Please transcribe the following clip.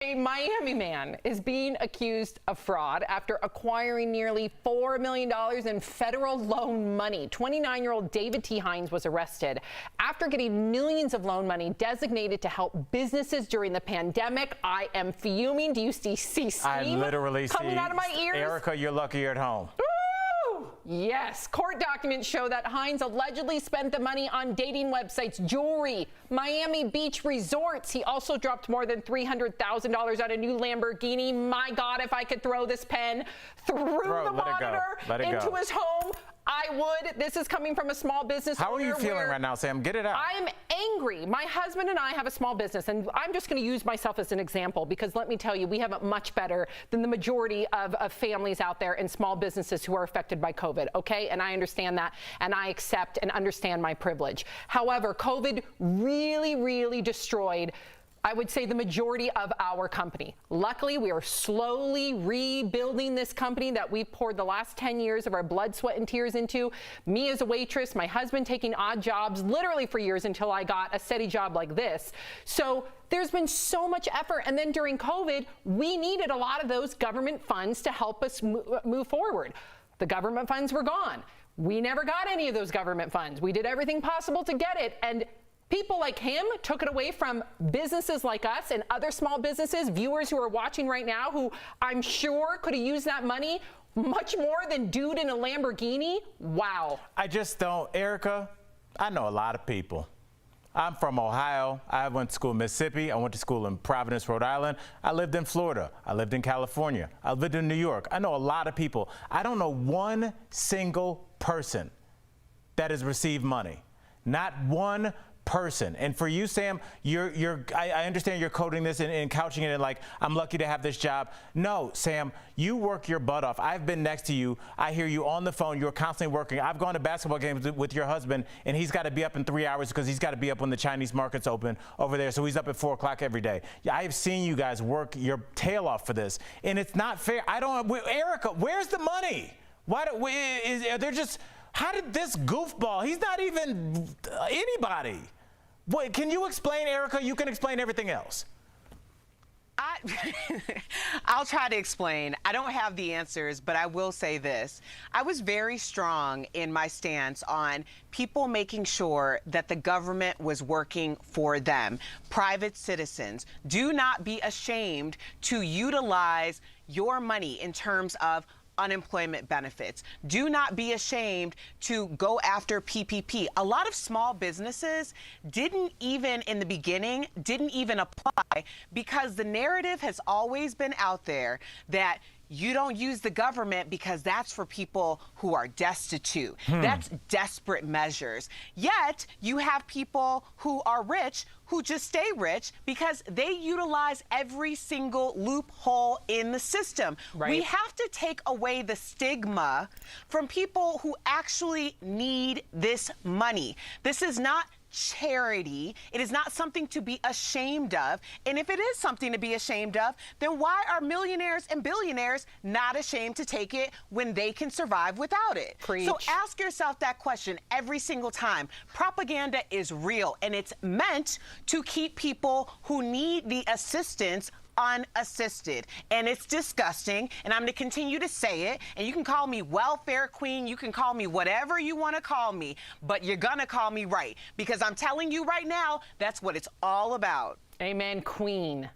A Miami man is being accused of fraud after acquiring nearly $4 million in federal loan money. 29-year-old David T. Hines was arrested after getting millions of loan money designated to help businesses during the pandemic. I am fuming. Do you see steam coming out of my ears? Erica, you're lucky you're at home. Yes, court documents show that Hines allegedly spent the money on dating websites, jewelry, Miami Beach resorts. He also dropped more than $300,000 on a new Lamborghini. My God, if I could throw this pen through the monitor into his home, I would. This is coming from a small business owner. How are you feeling right now, Sam? Get it out. I'm angry. My husband and I have a small business, and I'm just going to use myself as an example because let me tell you, we have it much better than the majority of families out there and small businesses who are affected by COVID, okay? And I understand that, and I accept and understand my privilege. However, COVID really destroyed, I would say, the majority of our company. Luckily, we are slowly rebuilding this company that we've poured the last 10 years of our blood, sweat, and tears into. Me as a waitress, my husband taking odd jobs literally for years until I got a steady job like this. So there's been so much effort. And then during COVID, we needed a lot of those government funds to help us move forward. The government funds were gone. We never got any of those government funds. We did everything possible to get it. And people like him took it away from businesses like us and other small businesses, viewers who are watching right now, who I'm sure could have used that money much more than dude in a Lamborghini. Wow. I just don't, Erica, I know a lot of people. I'm from Ohio. I went to school in Mississippi. I went to school in Providence, Rhode Island. I lived in Florida. I lived in California. I lived in New York. I know a lot of people. I don't know one single person that has received money. Not one person. And for you, Sam, I understand you're coding this and couching it in like, I'm lucky to have this job. No, Sam, you work your butt off. I've been next to you. I hear you on the phone. You're constantly working. I've gone to basketball games with your husband, and he's got to be up in 3 hours because he's got to be up when the Chinese market's open over there. So he's up at 4 o'clock every day. Yeah, I have seen you guys work your tail off for this, and it's not fair. Erica, where's the money? How did this goofball? He's not even anybody. What, can you explain, Erica? You can explain everything else. I'll try to explain. I don't have the answers, but I will say this. I was very strong in my stance on people making sure that the government was working for them. Private citizens, do not be ashamed to utilize your money in terms of unemployment benefits. Do not be ashamed to go after PPP. A lot of small businesses in the beginning, didn't even apply because the narrative has always been out there that you don't use the government because that's for people who are destitute. That's desperate measures. Yet you have people who are rich who just stay rich because they utilize every single loophole in the system. Right. We have to take away the stigma from people who actually need this money. This is not charity. It is not something to be ashamed of. And if it is something to be ashamed of, then why are millionaires and billionaires not ashamed to take it when they can survive without it? Preach. So ask yourself that question every single time. Propaganda is real, and it's meant to keep people who need the assistance unassisted, and it's disgusting, and I'm going to continue to say it, and you can call me welfare queen, you can call me whatever you want to call me, but you're gonna call me right, because I'm telling you right now, that's what it's all about. Amen, queen.